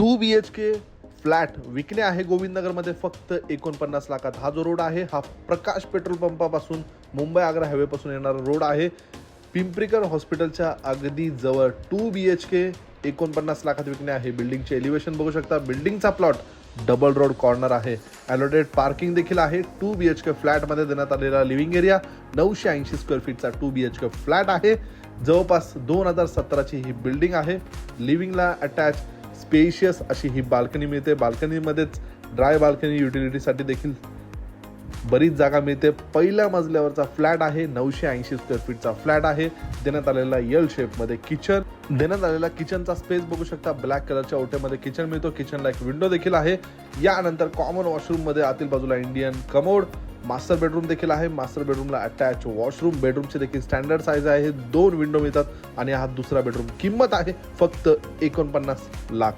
2 BHK flat विकणे आहे गोविंदनगरमध्ये फक्त 49 लाखात. हा जो रोड आहे हा प्रकाश पेट्रोल पंपापासून मुंबई आग्रा हायवे पासून येणारा रोड आहे. पिंपरीकर हॉस्पिटलच्या अगदी जवळ 2 BHK 49 लाखात विकणे आहे. बिल्डिंगचे एलिव्हेशन बघू शकता. बिल्डिंगचा प्लॉट डबल रोड कॉर्नर आहे. अलॉटेड पार्किंग देखील आहे. 2 BHK फ्लॅटमध्ये देण्यात आलेला लिव्हिंग एरिया 980 स्क्वेअर फीटचा 2 BHK फ्लॅट आहे. जवळपास 2017ची ही बिल्डिंग आहे. लिव्हिंगला अटॅच स्पेशियस अशी ही बाल्कनी मिळते. बाल्कनीमध्येच ड्राय बाल्कनी युटिलिटीसाठी देखील बरीच जागा मिळते. पहिल्या मजल्यावरचा फ्लॅट आहे. 980 स्क्वेअर फीटचा फ्लॅट आहे. देण्यात आलेला यल शेपमध्ये किचन. देण्यात आलेला किचनचा स्पेस बघू शकता. ब्लॅक कलरच्या ओट्यामध्ये किचन मिळतो. किचनला एक विंडो देखील आहे. यानंतर कॉमन वॉशरूम मध्ये आतील बाजूला इंडियन कमोड. मास्टर बेडरूम देखील आहे. मास्टर बेडरूमला अटॅच वॉशरूम. बेडरूमची देखील स्टँडर्ड साईज आहे. 2 विंडो मिळतात आणि हा दुसरा बेडरूम. किंमत आहे फक्त 49 लाख.